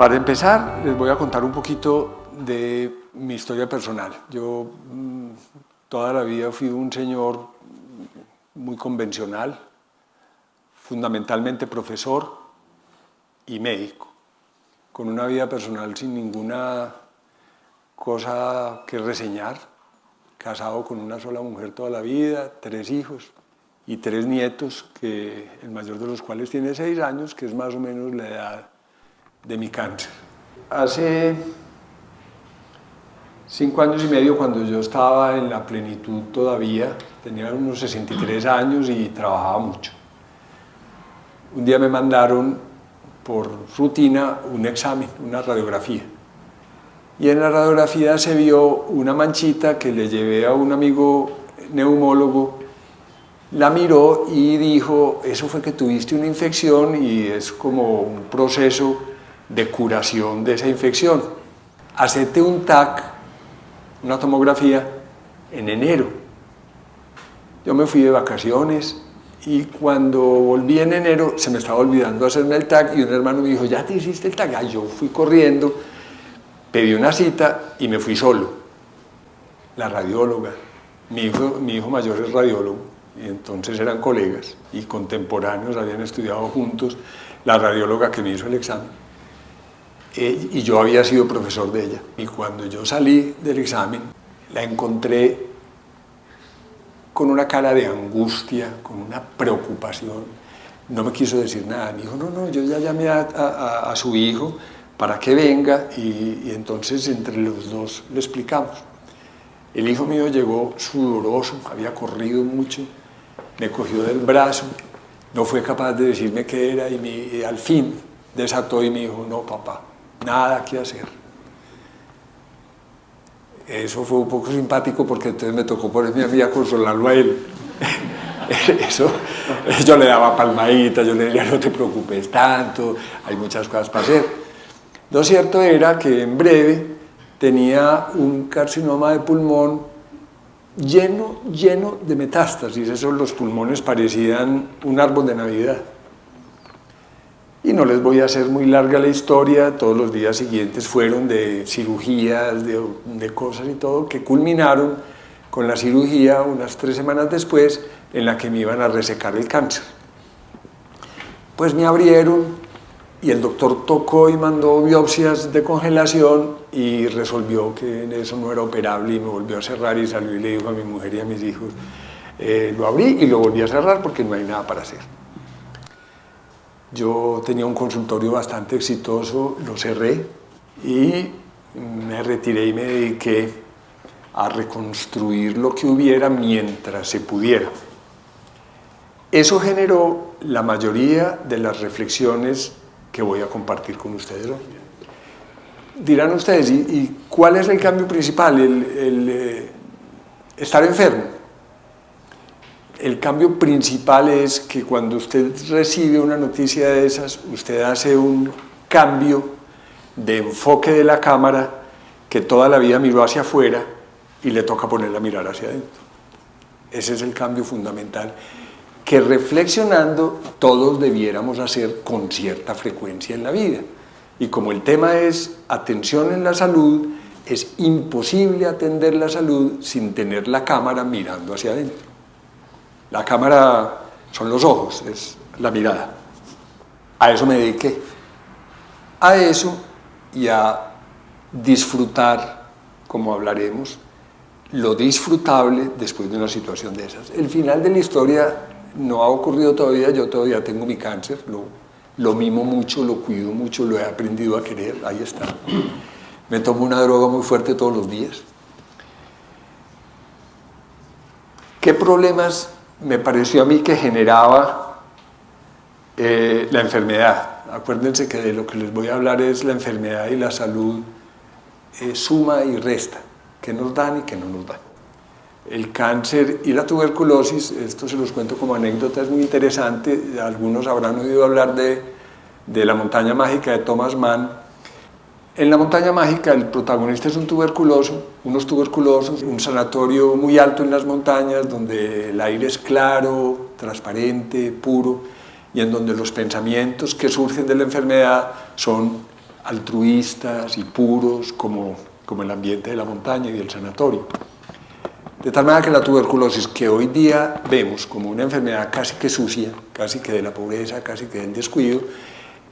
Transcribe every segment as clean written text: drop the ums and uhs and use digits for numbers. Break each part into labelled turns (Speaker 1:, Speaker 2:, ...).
Speaker 1: Para empezar, les voy a contar un poquito de mi historia personal. Yo toda la vida fui un señor muy convencional, fundamentalmente profesor y médico, con una vida personal sin ninguna cosa que reseñar, casado con una sola mujer toda la vida, 3 hijos y 3 nietos, que el mayor de los cuales tiene 6 años, que es más o menos la edad de mi cáncer. Hace 5 años y medio, cuando yo estaba en la plenitud todavía, tenía unos 63 años y trabajaba mucho. Un día me mandaron por rutina un examen, una radiografía. Y en la radiografía se vio una manchita que le llevé a un amigo neumólogo, la miró y dijo: eso fue que tuviste una infección y es como un proceso de curación de esa infección. Hacete un TAC, una tomografía, en enero. Yo me fui de vacaciones y cuando volví en enero se me estaba olvidando hacerme el TAC y un hermano me dijo: ¿ya te hiciste el TAC? Yo fui corriendo, pedí una cita y me fui solo. La radióloga, mi hijo mayor es radiólogo, y entonces eran colegas y contemporáneos, habían estudiado juntos, la radióloga que me hizo el examen. Y yo había sido profesor de ella. Y cuando yo salí del examen, la encontré con una cara de angustia, con una preocupación. No me quiso decir nada. Me dijo: no, yo ya llamé a su hijo para que venga, y entonces entre los dos le explicamos. El hijo mío llegó sudoroso, había corrido mucho, me cogió del brazo, no fue capaz de decirme qué era y al fin desató y me dijo: no, papá, nada que hacer. Eso fue un poco simpático porque entonces me tocó ponerme a mí a consolarlo a él. Yo le daba palmaditas, yo le decía: no te preocupes tanto, hay muchas cosas para hacer. Lo cierto era que en breve tenía un carcinoma de pulmón lleno de metástasis. Esos, los pulmones parecían un árbol de Navidad. Y no les voy a hacer muy larga la historia, todos los días siguientes fueron de cirugías, de cosas y todo, que culminaron con la cirugía unas 3 semanas después, en la que me iban a resecar el cáncer. Pues me abrieron y el doctor tocó y mandó biopsias de congelación y resolvió que eso no era operable y me volvió a cerrar y salió y le dijo a mi mujer y a mis hijos: lo abrí y lo volví a cerrar porque no hay nada para hacer. Yo tenía un consultorio bastante exitoso, lo cerré y me retiré y me dediqué a reconstruir lo que hubiera mientras se pudiera. Eso generó la mayoría de las reflexiones que voy a compartir con ustedes hoy. Dirán ustedes: ¿y cuál es el cambio principal? Estar enfermo. El cambio principal es que cuando usted recibe una noticia de esas, usted hace un cambio de enfoque de la cámara que toda la vida miró hacia afuera y le toca ponerla a mirar hacia adentro. Ese es el cambio fundamental que, reflexionando, todos debiéramos hacer con cierta frecuencia en la vida. Y como el tema es atención en la salud, es imposible atender la salud sin tener la cámara mirando hacia adentro. La cámara son los ojos, es la mirada. A eso me dediqué. A eso y a disfrutar, como hablaremos, lo disfrutable después de una situación de esas. El final de la historia no ha ocurrido todavía, yo todavía tengo mi cáncer, lo mimo mucho, lo cuido mucho, lo he aprendido a querer, ahí está. Me tomo una droga muy fuerte todos los días. ¿Qué problemas me pareció a mí que generaba la enfermedad? Acuérdense que de lo que les voy a hablar es la enfermedad y la salud, suma y resta, qué nos dan y qué no nos dan. El cáncer y la tuberculosis, esto se los cuento como anécdota, es muy interesante. Algunos habrán oído hablar de la montaña mágica de Thomas Mann. En la montaña mágica el protagonista es un tuberculoso, unos tuberculosos, un sanatorio muy alto en las montañas donde el aire es claro, transparente, puro, y en donde los pensamientos que surgen de la enfermedad son altruistas y puros como el ambiente de la montaña y del sanatorio. De tal manera que la tuberculosis, que hoy día vemos como una enfermedad casi que sucia, casi que de la pobreza, casi que del descuido,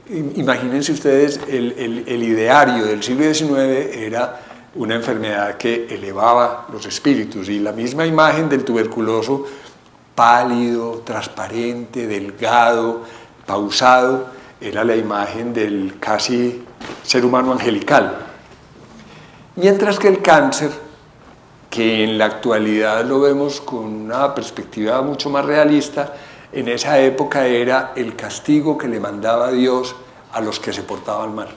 Speaker 1: imagínense ustedes, el ideario del siglo XIX era una enfermedad que elevaba los espíritus, y la misma imagen del tuberculoso, pálido, transparente, delgado, pausado, era la imagen del casi ser humano angelical. Mientras que el cáncer, que en la actualidad lo vemos con una perspectiva mucho más realista, en esa época era el castigo que le mandaba Dios a los que se portaban mal.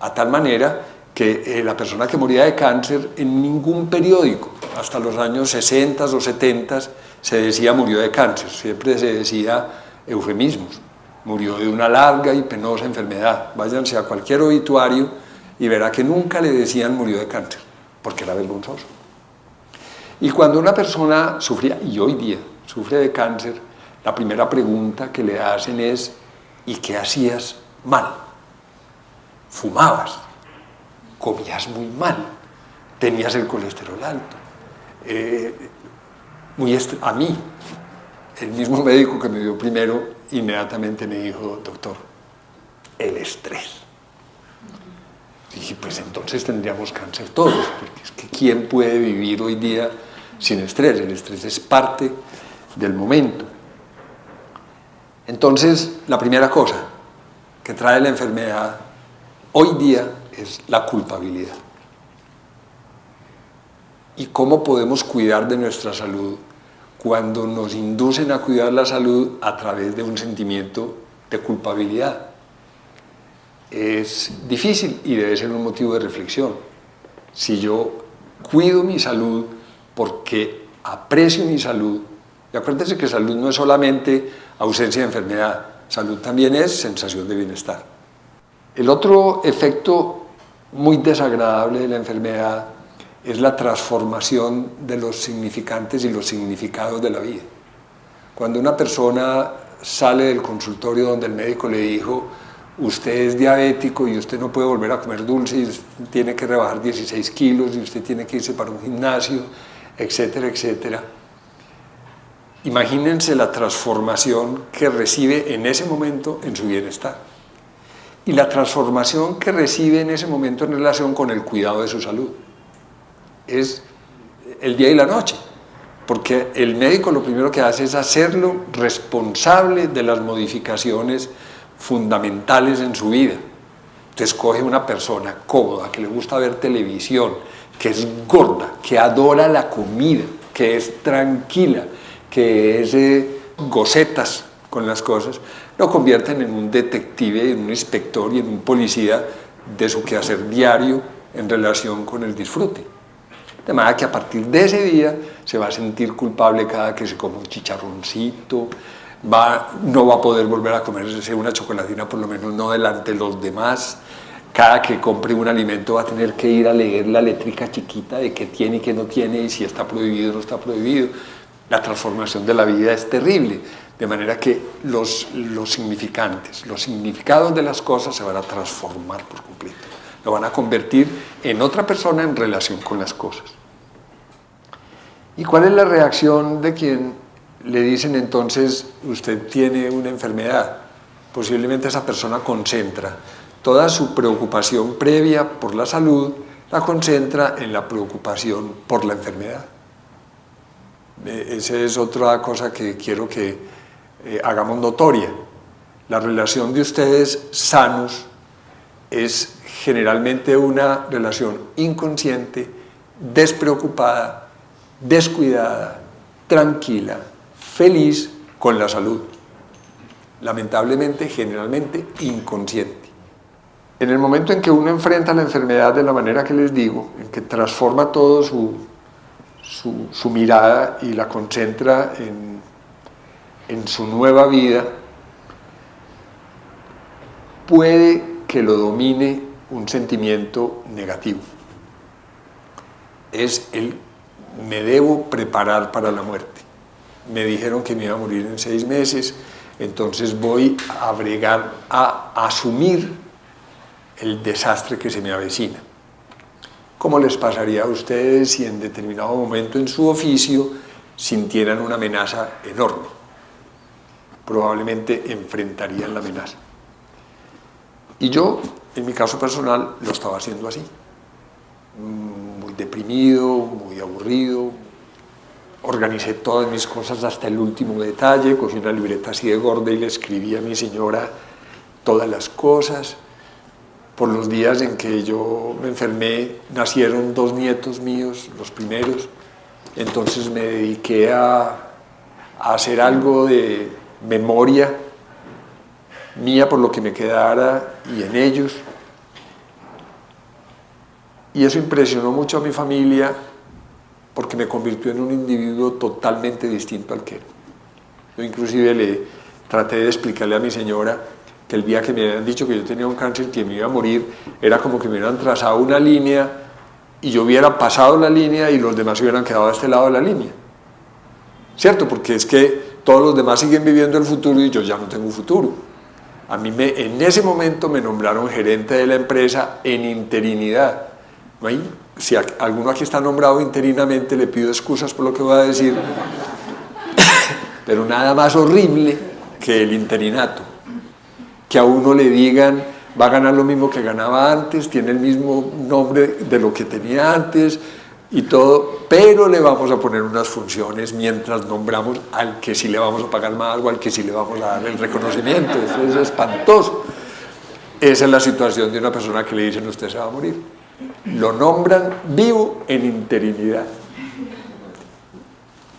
Speaker 1: A tal manera que la persona que moría de cáncer, en ningún periódico, hasta los años 60 o 70, se decía murió de cáncer, siempre se decía eufemismos, murió de una larga y penosa enfermedad. Váyanse a cualquier obituario y verá que nunca le decían murió de cáncer, porque era vergonzoso. Y cuando una persona sufría, y hoy día sufre de cáncer, la primera pregunta que le hacen es: ¿y qué hacías mal? Fumabas, comías muy mal, tenías el colesterol alto. A mí, el mismo médico que me dio primero, inmediatamente me dijo: doctor, el estrés. Dije, pues entonces tendríamos cáncer todos, porque es que ¿quién puede vivir hoy día sin estrés? El estrés es parte del momento. Entonces, la primera cosa que trae la enfermedad hoy día es la culpabilidad. ¿Y cómo podemos cuidar de nuestra salud cuando nos inducen a cuidar la salud a través de un sentimiento de culpabilidad? Es difícil y debe ser un motivo de reflexión. Si yo cuido mi salud porque aprecio mi salud, y acuérdense que salud no es solamente ausencia de enfermedad, salud también es sensación de bienestar. El otro efecto muy desagradable de la enfermedad es la transformación de los significantes y los significados de la vida. Cuando una persona sale del consultorio donde el médico le dijo: usted es diabético y usted no puede volver a comer dulce, y usted tiene que rebajar 16 kilos, y usted tiene que irse para un gimnasio, etcétera, etcétera. Imagínense la transformación que recibe en ese momento en su bienestar, y la transformación que recibe en ese momento en relación con el cuidado de su salud. Es el día y la noche, porque el médico lo primero que hace es hacerlo responsable de las modificaciones fundamentales en su vida. Entonces coge una persona cómoda, que le gusta ver televisión, que es gorda, que adora la comida, que es tranquila, que es gocetas con las cosas, lo convierten en un detective, en un inspector y en un policía de su quehacer diario en relación con el disfrute. De manera que a partir de ese día se va a sentir culpable cada que se come un chicharroncito, no va a poder volver a comerse una chocolatina, por lo menos no delante de los demás. Cada que compre un alimento va a tener que ir a leer la letrica chiquita de qué tiene y qué no tiene, y si está prohibido o no está prohibido. La transformación de la vida es terrible, de manera que los significantes, los significados de las cosas se van a transformar por completo. Lo van a convertir en otra persona en relación con las cosas. ¿Y cuál es la reacción de quien le dicen entonces usted tiene una enfermedad? Posiblemente esa persona concentra toda su preocupación previa por la salud, la concentra en la preocupación por la enfermedad. Esa es otra cosa que quiero que hagamos notoria. La relación de ustedes sanos es generalmente una relación inconsciente, despreocupada, descuidada, tranquila, feliz con la salud. Lamentablemente, generalmente inconsciente. En el momento en que uno enfrenta la enfermedad de la manera que les digo, en que transforma todo su mirada y la concentra en su nueva vida, puede que lo domine un sentimiento negativo. Es el me debo preparar para la muerte. Me dijeron que me iba a morir en 6 meses, entonces voy a bregar, a asumir el desastre que se me avecina. ¿Cómo les pasaría a ustedes si en determinado momento en su oficio sintieran una amenaza enorme? Probablemente enfrentarían la amenaza. Y yo, en mi caso personal, lo estaba haciendo así. Muy deprimido, muy aburrido. Organicé todas mis cosas hasta el último detalle, cogí una libreta así de gorda y le escribí a mi señora todas las cosas. Por los días en que yo me enfermé, nacieron 2 nietos míos, los primeros. Entonces me dediqué a hacer algo de memoria mía por lo que me quedara y en ellos. Y eso impresionó mucho a mi familia porque me convirtió en un individuo totalmente distinto al que era. Yo inclusive le traté de explicarle a mi señora que el día que me habían dicho que yo tenía un cáncer, que me iba a morir, era como que me hubieran trazado una línea y yo hubiera pasado la línea y los demás hubieran quedado a este lado de la línea. ¿Cierto? Porque es que todos los demás siguen viviendo el futuro y yo ya no tengo futuro. A mí en ese momento me nombraron gerente de la empresa en interinidad. ¿No hay? Si alguno aquí está nombrado interinamente, le pido excusas por lo que voy a decir, pero nada más horrible que el interinato. Que a uno le digan, va a ganar lo mismo que ganaba antes, tiene el mismo nombre de lo que tenía antes y todo, pero le vamos a poner unas funciones mientras nombramos al que sí le vamos a pagar más o al que sí le vamos a dar el reconocimiento. Eso es espantoso. Esa es la situación de una persona que le dicen, usted se va a morir. Lo nombran vivo en interinidad.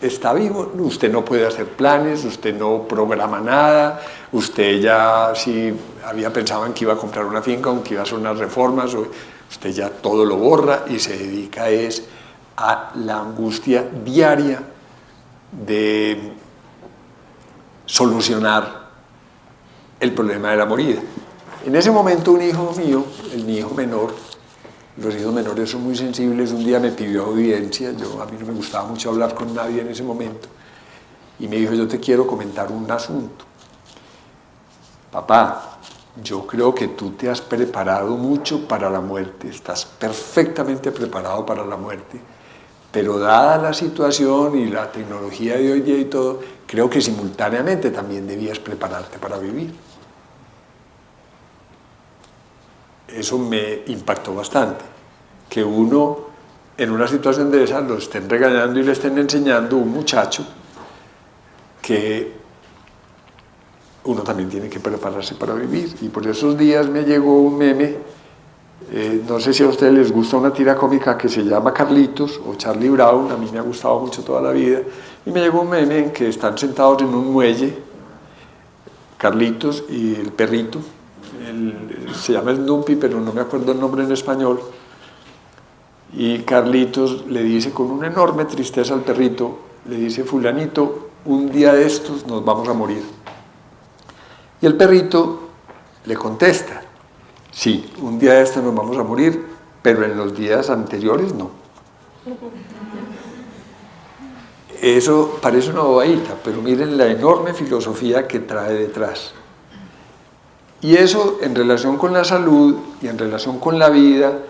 Speaker 1: Está vivo, usted no puede hacer planes, usted no programa nada, usted ya sí había pensado en que iba a comprar una finca, o que iba a hacer unas reformas, usted ya todo lo borra y se dedica a la angustia diaria de solucionar el problema de la moría. En ese momento un hijo mío, mi hijo menor, los hijos menores son muy sensibles, un día me pidió audiencia, a mí no me gustaba mucho hablar con nadie en ese momento, y me dijo, yo te quiero comentar un asunto. Papá, yo creo que tú te has preparado mucho para la muerte, estás perfectamente preparado para la muerte, pero dada la situación y la tecnología de hoy día y todo, creo que simultáneamente también debías prepararte para vivir. Eso me impactó bastante, que uno en una situación de esa lo estén regañando y le estén enseñando a un muchacho que uno también tiene que prepararse para vivir. Y por esos días me llegó un meme, no sé si a ustedes les gusta una tira cómica que se llama Carlitos o Charlie Brown, a mí me ha gustado mucho toda la vida, y me llegó un meme en que están sentados en un muelle, Carlitos y el perrito, se llama Snoopy, pero no me acuerdo el nombre en español, y Carlitos le dice con una enorme tristeza al perrito, le dice, fulanito, un día de estos nos vamos a morir. Y el perrito le contesta, sí, un día de estos nos vamos a morir, pero en los días anteriores no. Eso parece una bobadita, pero miren la enorme filosofía que trae detrás. Y eso, en relación con la salud y en relación con la vida,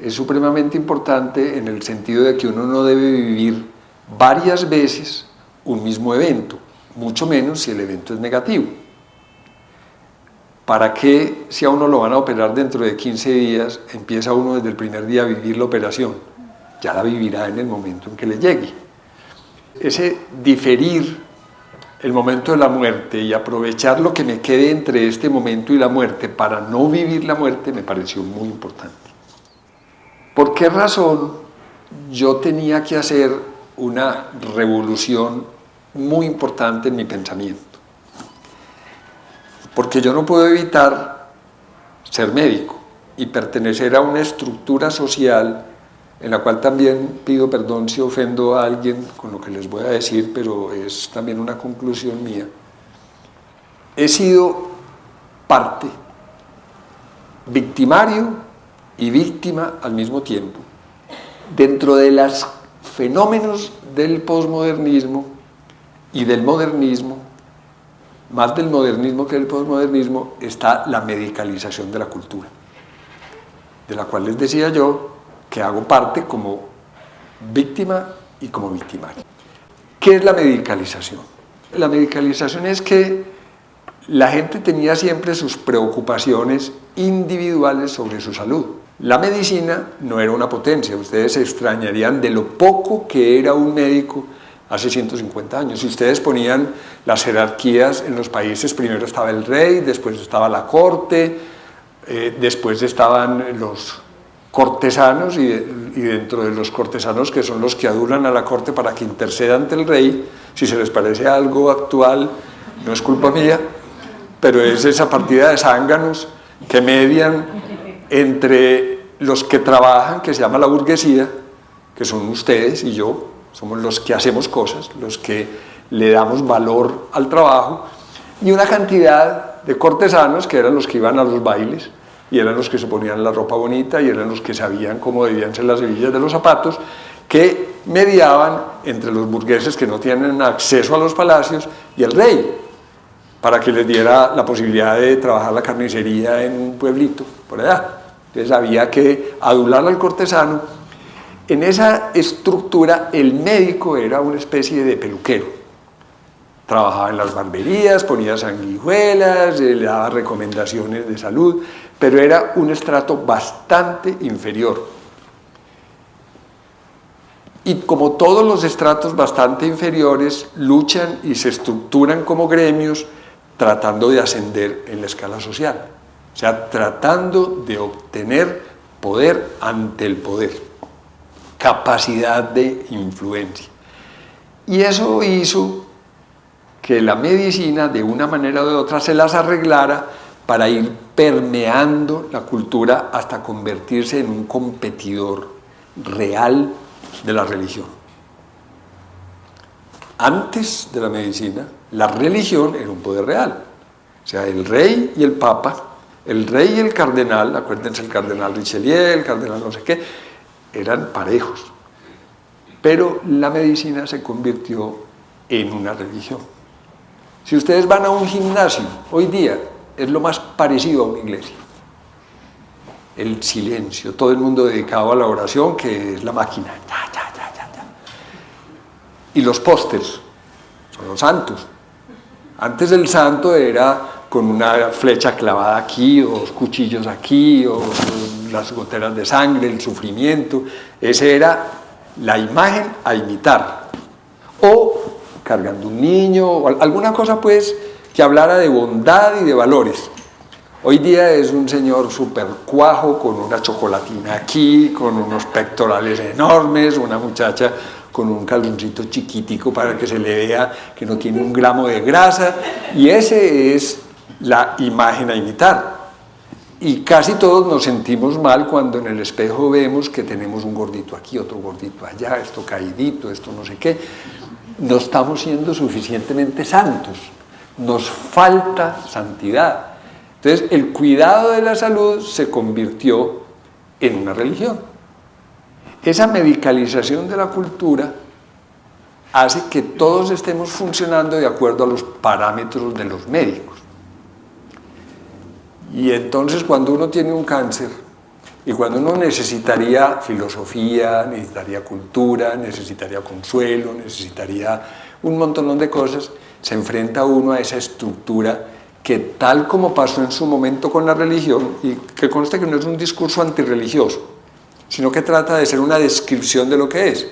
Speaker 1: es supremamente importante en el sentido de que uno no debe vivir varias veces un mismo evento, mucho menos si el evento es negativo. ¿Para qué, si a uno lo van a operar dentro de 15 días, empieza uno desde el primer día a vivir la operación? Ya la vivirá en el momento en que le llegue. Ese diferir el momento de la muerte y aprovechar lo que me quede entre este momento y la muerte para no vivir la muerte me pareció muy importante. ¿Por qué razón yo tenía que hacer una revolución muy importante en mi pensamiento? Porque yo no puedo evitar ser médico y pertenecer a una estructura social en la cual también pido perdón si ofendo a alguien con lo que les voy a decir, pero es también una conclusión mía. He sido parte, victimario y víctima al mismo tiempo, dentro de los fenómenos del posmodernismo y del modernismo. Más del modernismo que del posmodernismo está la medicalización de la cultura. de la cual les decía yo que hago parte como víctima y como victimario. ¿Qué es la medicalización? La medicalización es que la gente tenía siempre sus preocupaciones individuales sobre su salud. La medicina no era una potencia, ustedes se extrañarían de lo poco que era un médico hace 150 años. Si ustedes ponían las jerarquías en los países, primero estaba el rey, después estaba la corte, después estaban los cortesanos y dentro de los cortesanos, que son los que adulan a la corte para que interceda ante el rey. Si se les parece algo actual, no es culpa mía, pero es esa partida de zánganos que median entre los que trabajan, que se llama la burguesía, que son ustedes y yo, somos los que hacemos cosas, los que le damos valor al trabajo, y una cantidad de cortesanos que eran los que iban a los bailes, y eran los que se ponían la ropa bonita, y eran los que sabían cómo debían ser las hebillas de los zapatos, que mediaban entre los burgueses que no tienen acceso a los palacios y el rey, para que les diera la posibilidad de trabajar la carnicería en un pueblito, por allá. Entonces había que adular al cortesano. En esa estructura el médico era una especie de peluquero. Trabajaba en las barberías, ponía sanguijuelas, le daba recomendaciones de salud, pero era un estrato bastante inferior. Y como todos los estratos bastante inferiores, luchan y se estructuran como gremios tratando de ascender en la escala social. O sea, tratando de obtener poder ante el poder, capacidad de influencia. Y eso hizo que la medicina, de una manera o de otra, se las arreglara para ir permeando la cultura hasta convertirse en un competidor real de la religión. Antes de la medicina, la religión era un poder real. O sea, el rey y el papa, el rey y el cardenal, acuérdense el cardenal Richelieu, el cardenal no sé qué, eran parejos. Pero la medicina se convirtió en una religión. Si ustedes van a un gimnasio, hoy día es lo más parecido a una iglesia. El silencio, todo el mundo dedicado a la oración, que es la máquina. Y los pósters, son los santos. Antes el santo era con una flecha clavada aquí, o dos cuchillos aquí, o las goteras de sangre, el sufrimiento. Esa era la imagen a imitar. O cargando un niño, o alguna cosa pues que hablara de bondad y de valores. Hoy día es un señor súper cuajo, con una chocolatina aquí, con unos pectorales enormes, una muchacha con un calzoncito chiquitico para que se le vea que no tiene un gramo de grasa, y esa es la imagen a imitar. Y casi todos nos sentimos mal cuando en el espejo vemos que tenemos un gordito aquí, otro gordito allá, esto caidito, esto no sé qué. No estamos siendo suficientemente santos, nos falta santidad. Entonces, el cuidado de la salud se convirtió en una religión. Esa medicalización de la cultura hace que todos estemos funcionando de acuerdo a los parámetros de los médicos. Y entonces, cuando uno tiene un cáncer, y cuando uno necesitaría filosofía, necesitaría cultura, necesitaría consuelo, necesitaría un montón de cosas, se enfrenta uno a esa estructura que, tal como pasó en su momento con la religión, y que conste que no es un discurso antirreligioso, sino que trata de ser una descripción de lo que es.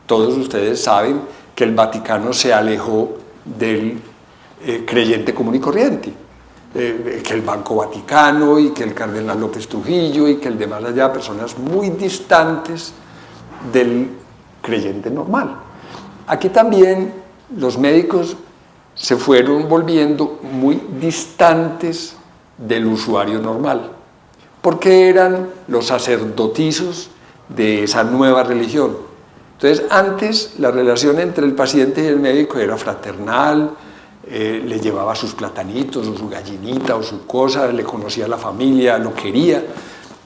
Speaker 1: Todos ustedes saben que el Vaticano se alejó del creyente común y corriente, que el Banco Vaticano y que el cardenal López Trujillo y que el de más allá, personas muy distantes del creyente normal. Aquí también los médicos se fueron volviendo muy distantes del usuario normal, porque eran los sacerdotizos de esa nueva religión. Entonces, antes la relación entre el paciente y el médico era fraternal, le llevaba sus platanitos, o su gallinita, o su cosa, le conocía a la familia, lo quería,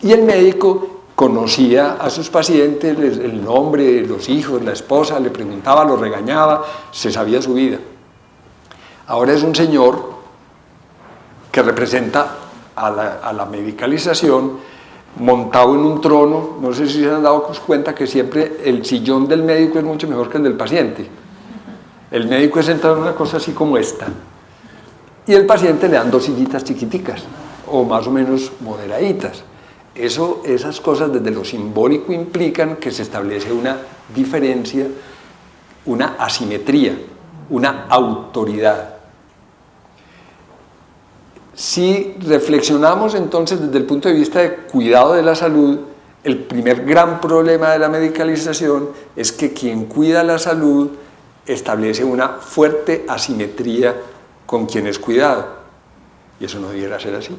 Speaker 1: y el médico conocía a sus pacientes, el nombre, los hijos, la esposa, le preguntaba, lo regañaba, se sabía su vida. Ahora es un señor que representa a la medicalización, montado en un trono. No sé si se han dado cuenta que siempre el sillón del médico es mucho mejor que el del paciente. El médico es sentado en una cosa así como esta, y el paciente le dan dos sillitas chiquiticas, o más o menos moderaditas. Esas cosas desde lo simbólico implican que se establece una diferencia, una asimetría, una autoridad. Si reflexionamos entonces desde el punto de vista de cuidado de la salud, el primer gran problema de la medicalización es que quien cuida la salud establece una fuerte asimetría con quien es cuidado, y eso no debiera ser así.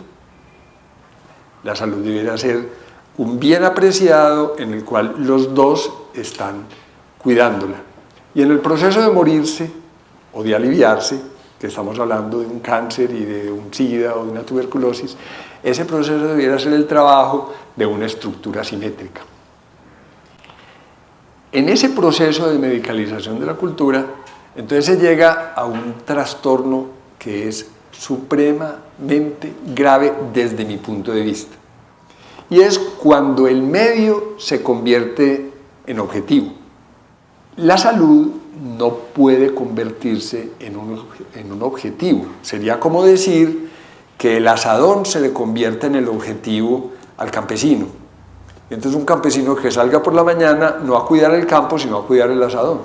Speaker 1: La salud debiera ser un bien apreciado en el cual los dos están cuidándola, y en el proceso de morirse o de aliviarse, que estamos hablando de un cáncer y de un SIDA o de una tuberculosis, ese proceso debiera ser el trabajo de una estructura simétrica. En ese proceso de medicalización de la cultura, entonces se llega a un trastorno que es supremamente grave desde mi punto de vista. Y es cuando el medio se convierte en objetivo. La salud no puede convertirse en un objetivo. Sería como decir que el asadón se le convierte en el objetivo al campesino. Entonces un campesino que salga por la mañana no va a cuidar el campo, sino va a cuidar el asadón.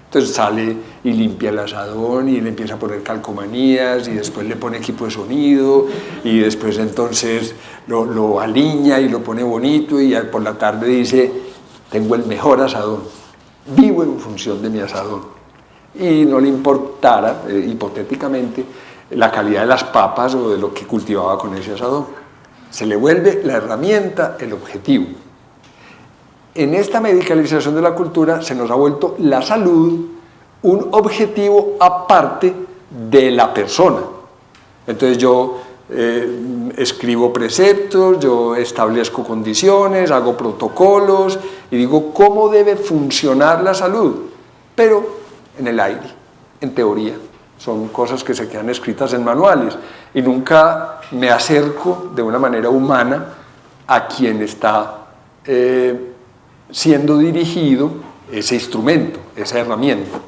Speaker 1: Entonces sale y limpia el asadón y le empieza a poner calcomanías y después le pone equipo de sonido y después entonces lo aliña y lo pone bonito, y por la tarde dice: tengo el mejor asadón, vivo en función de mi asadón. Y no le importara, hipotéticamente, la calidad de las papas o de lo que cultivaba con ese asadón. Se le vuelve la herramienta, el objetivo. En esta medicalización de la cultura se nos ha vuelto la salud un objetivo aparte de la persona. Entonces yo escribo preceptos, yo establezco condiciones, hago protocolos y digo cómo debe funcionar la salud, pero en el aire, en teoría. Son cosas que se quedan escritas en manuales y nunca me acerco de una manera humana a quien está siendo dirigido ese instrumento, esa herramienta.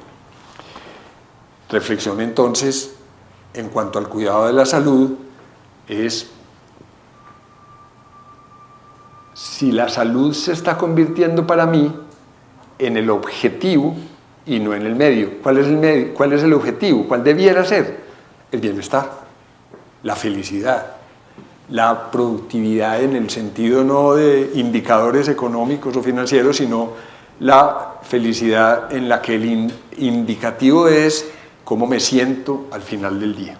Speaker 1: Reflexión entonces en cuanto al cuidado de la salud es si la salud se está convirtiendo para mí en el objetivo y no en el medio. ¿Cuál es el medio? ¿Cuál es el objetivo? ¿Cuál debiera ser? El bienestar, la felicidad, la productividad en el sentido no de indicadores económicos o financieros, sino la felicidad en la que el indicativo es cómo me siento al final del día.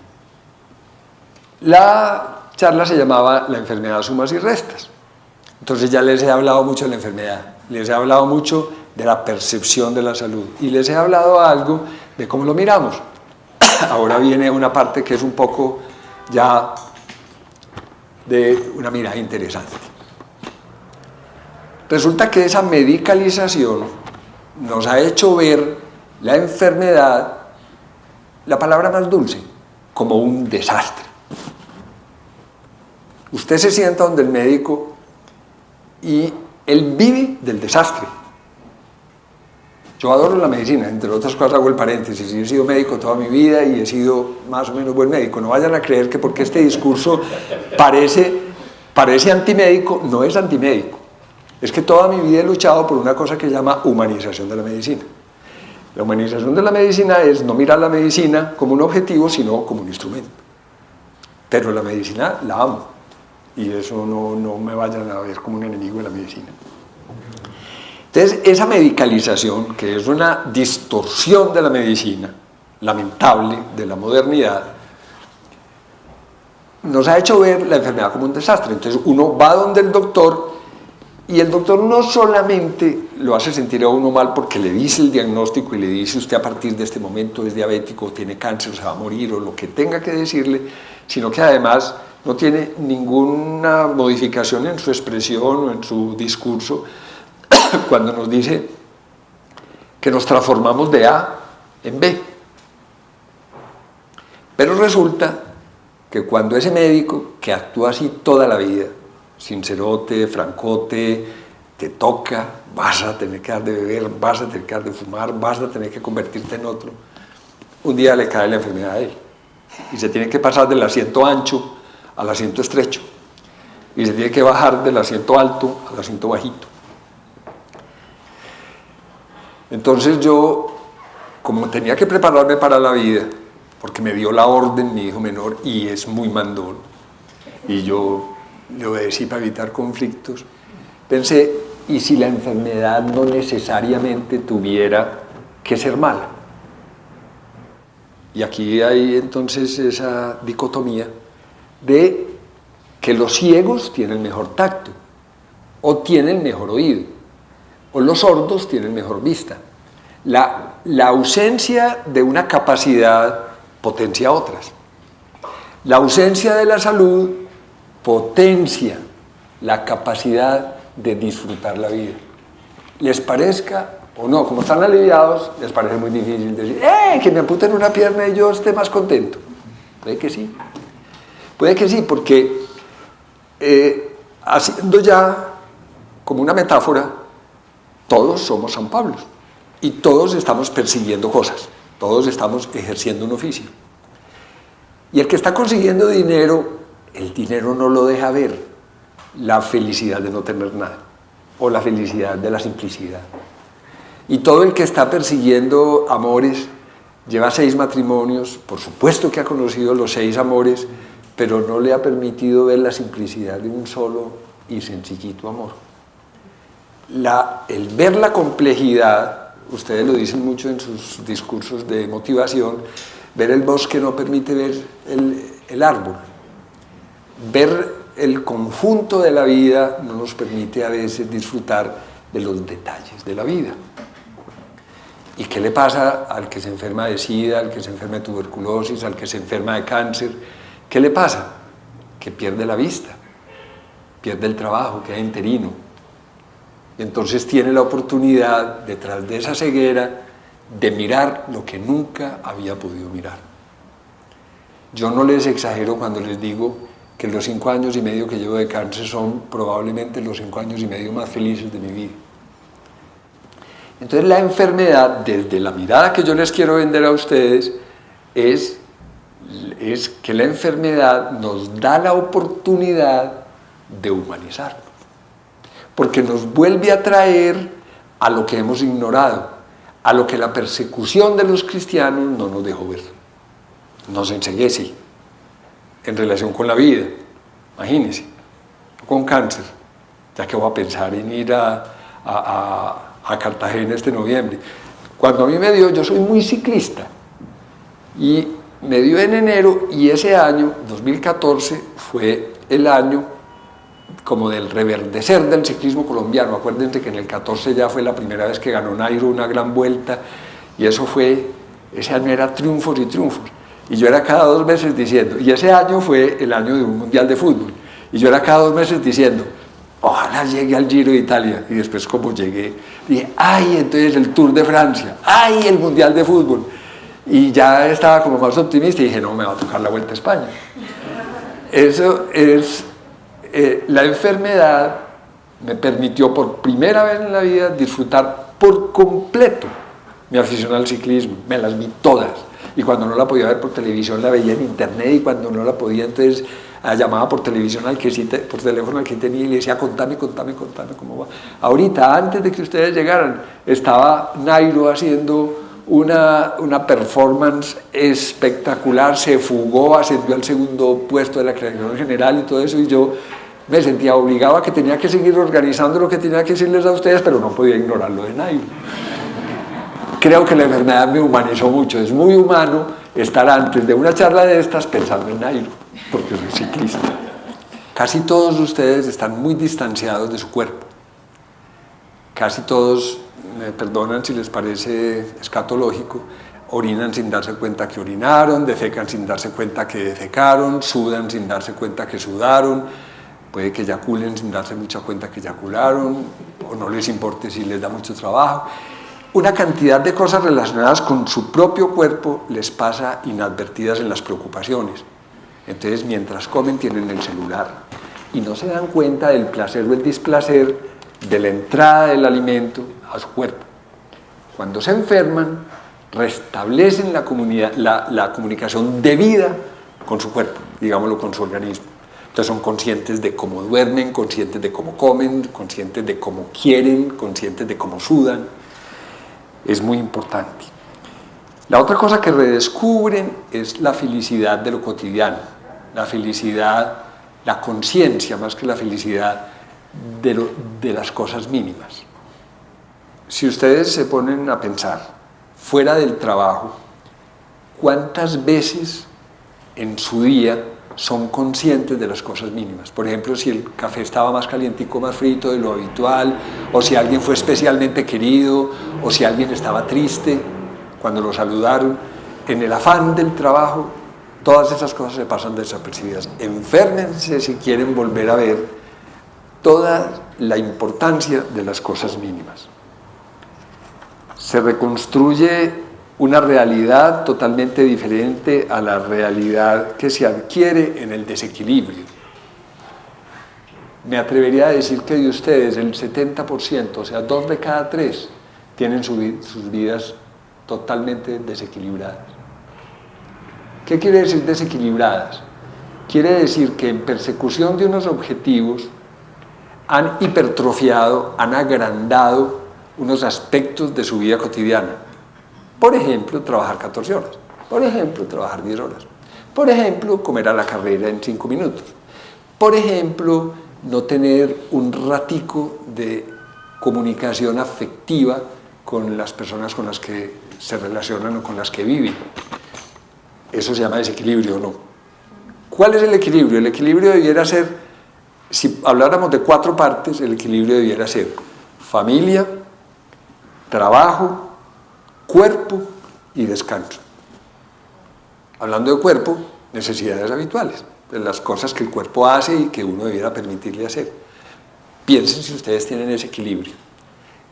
Speaker 1: La charla se llamaba La enfermedad, sumas y restas. Entonces ya les he hablado mucho de la enfermedad, les he hablado mucho de la percepción de la salud y les he hablado algo de cómo lo miramos. Ahora viene una parte que es un poco ya de una mirada interesante. Resulta que esa medicalización nos ha hecho ver la enfermedad, la palabra más dulce, como un desastre. Usted se sienta donde el médico y él vive del desastre. Yo adoro la medicina, entre otras cosas hago el paréntesis, y he sido médico toda mi vida y he sido más o menos buen médico. No vayan a creer que porque este discurso parece antimédico, no es antimédico. Es que toda mi vida he luchado por una cosa que se llama humanización de la medicina. La humanización de la medicina es no mirar la medicina como un objetivo, sino como un instrumento. Pero la medicina la amo, y eso no me vayan a ver como un enemigo de la medicina. Entonces, esa medicalización, que es una distorsión de la medicina, lamentable, de la modernidad, nos ha hecho ver la enfermedad como un desastre. Entonces, uno va donde el doctor, y el doctor no solamente lo hace sentir a uno mal porque le dice el diagnóstico y le dice: usted a partir de este momento es diabético, tiene cáncer, se va a morir, o lo que tenga que decirle, sino que además no tiene ninguna modificación en su expresión o en su discurso cuando nos dice que nos transformamos de A en B. Pero resulta que cuando ese médico, que actúa así toda la vida, sincerote, francote, te toca, vas a tener que dar de beber, vas a tener que dar de fumar, vas a tener que convertirte en otro. Un día le cae la enfermedad a él y se tiene que pasar del asiento ancho al asiento estrecho y se tiene que bajar del asiento alto al asiento bajito. Entonces yo, como tenía que prepararme para la vida, porque me dio la orden mi hijo menor y es muy mandón, y yo le obedecí para evitar conflictos, pensé, ¿y si la enfermedad no necesariamente tuviera que ser mala? Y aquí hay entonces esa dicotomía de que los ciegos tienen mejor tacto, o tienen mejor oído, o los sordos tienen mejor vista. La ausencia de una capacidad potencia otras. La ausencia de la salud potencia la capacidad de disfrutar la vida. Les parezca o no, como están aliviados, les parece muy difícil decir, que me amputen una pierna y yo esté más contento. Puede que sí. Puede que sí, porque haciendo ya como una metáfora, todos somos San Pablo y todos estamos persiguiendo cosas, todos estamos ejerciendo un oficio. Y el que está consiguiendo dinero, el dinero no lo deja ver la felicidad de no tener nada o la felicidad de la simplicidad. Y todo el que está persiguiendo amores, lleva 6 matrimonios, por supuesto que ha conocido los 6 amores, pero no le ha permitido ver la simplicidad de un solo y sencillito amor. El ver la complejidad, ustedes lo dicen mucho en sus discursos de motivación, ver el bosque no permite ver el árbol. Ver el conjunto de la vida no nos permite a veces disfrutar de los detalles de la vida. ¿Y qué le pasa al que se enferma de SIDA, al que se enferma de tuberculosis, al que se enferma de cáncer? ¿Qué le pasa? Que pierde la vista, pierde el trabajo, queda interino. Y entonces tiene la oportunidad, detrás de esa ceguera, de mirar lo que nunca había podido mirar. Yo no les exagero cuando les digo que los 5 años y medio que llevo de cáncer son probablemente los 5 años y medio más felices de mi vida. Entonces la enfermedad, desde la mirada que yo les quiero vender a ustedes, es que la enfermedad nos da la oportunidad de humanizarnos, porque nos vuelve a traer a lo que hemos ignorado, a lo que la persecución de los cristianos no nos dejó ver, nos enceguece en relación con la vida. Imagínense, con cáncer, ya que voy a pensar en ir a Cartagena este noviembre. Cuando a mí me dio, yo soy muy ciclista, y me dio en enero, y ese año, 2014, fue el año como del reverdecer del ciclismo colombiano. Acuérdense que en el 14 ya fue la primera vez que ganó Nairo una gran vuelta, y ese año era triunfos y triunfos. Y yo era cada 2 meses diciendo, y ese año fue el año de un mundial de fútbol, y yo era cada 2 meses diciendo, ojalá llegue al Giro de Italia. Y después, como llegué, dije, ¡ay! Entonces el Tour de Francia, ¡ay! El mundial de fútbol. Y ya estaba como más optimista y dije, no, me va a tocar la Vuelta a España. Eso es, la enfermedad me permitió por primera vez en la vida disfrutar por completo mi afición al ciclismo. Me las vi todas, y cuando no la podía ver por televisión la veía en internet, y cuando no la podía entonces llamaba por televisión por teléfono al que tenía y le decía, contame cómo va. Ahorita, antes de que ustedes llegaran, estaba Nairo haciendo una performance espectacular, se fugó, ascendió al 2.º puesto de la clasificación general y todo eso, y yo me sentía obligado a que tenía que seguir organizando lo que tenía que decirles a ustedes, pero no podía ignorar lo de Nairo. Creo que la enfermedad me humanizó mucho. Es muy humano estar antes de una charla de estas pensando en Nairo, porque soy ciclista. Casi todos ustedes están muy distanciados de su cuerpo. Casi todos, me perdonan si les parece escatológico, orinan sin darse cuenta que orinaron, defecan sin darse cuenta que defecaron, sudan sin darse cuenta que sudaron, puede que eyaculen sin darse mucha cuenta que eyacularon, o no les importe si les da mucho trabajo. Una cantidad de cosas relacionadas con su propio cuerpo les pasa inadvertidas en las preocupaciones. Entonces, mientras comen, tienen el celular. y no se dan cuenta del placer o el displacer de la entrada del alimento a su cuerpo. Cuando se enferman, restablecen la comunicación debida con su cuerpo, digámoslo, con su organismo. Entonces son conscientes de cómo duermen, conscientes de cómo comen, conscientes de cómo quieren, conscientes de cómo sudan. Es muy importante. La otra cosa que redescubren es la felicidad de lo cotidiano, la felicidad, la conciencia más que la felicidad de las cosas mínimas. Si ustedes se ponen a pensar, fuera del trabajo, ¿cuántas veces en su día son conscientes de las cosas mínimas? Por ejemplo, si el café estaba más calientico, más frito de lo habitual, o si alguien fue especialmente querido, o si alguien estaba triste cuando lo saludaron. En el afán del trabajo, todas esas cosas se pasan desapercibidas. Enférmense si quieren volver a ver toda la importancia de las cosas mínimas. Se reconstruye una realidad totalmente diferente a la realidad que se adquiere en el desequilibrio. Me atrevería a decir que de ustedes el 70%, o sea, 2 de cada 3, tienen sus vidas totalmente desequilibradas. ¿Qué quiere decir desequilibradas? Quiere decir que en persecución de unos objetivos han hipertrofiado, han agrandado unos aspectos de su vida cotidiana. Por ejemplo, trabajar 14 horas. Por ejemplo, trabajar 10 horas. Por ejemplo, comer a la carrera en 5 minutos. Por ejemplo, no tener un ratico de comunicación afectiva con las personas con las que se relacionan o con las que viven. Eso se llama desequilibrio, ¿no? ¿Cuál es el equilibrio? El equilibrio debiera ser, si habláramos de 4 partes, el equilibrio debiera ser familia, trabajo, cuerpo y descanso. Hablando de cuerpo, necesidades habituales, de las cosas que el cuerpo hace y que uno debiera permitirle hacer. Piensen si ustedes tienen ese equilibrio.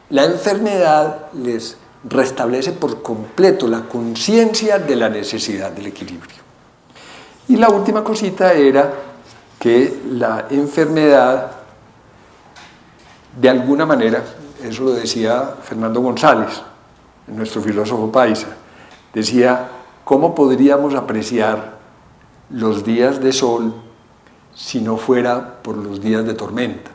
Speaker 1: La enfermedad les restablece por completo la conciencia de la necesidad del equilibrio. Y la última cosita era que la enfermedad, de alguna manera, eso lo decía Fernando González, nuestro filósofo paisa, decía, ¿cómo podríamos apreciar los días de sol si no fuera por los días de tormenta?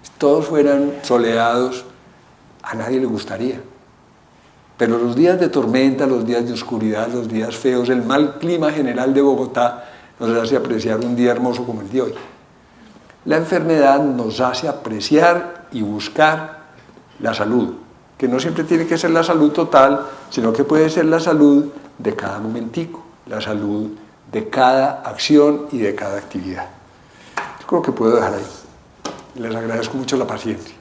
Speaker 1: Si todos fueran soleados, a nadie le gustaría. Pero los días de tormenta, los días de oscuridad, los días feos, el mal clima general de Bogotá nos hace apreciar un día hermoso como el de hoy. La enfermedad nos hace apreciar y buscar la salud, que no siempre tiene que ser la salud total, sino que puede ser la salud de cada momentico, la salud de cada acción y de cada actividad. Yo creo que puedo dejar ahí. Les agradezco mucho la paciencia.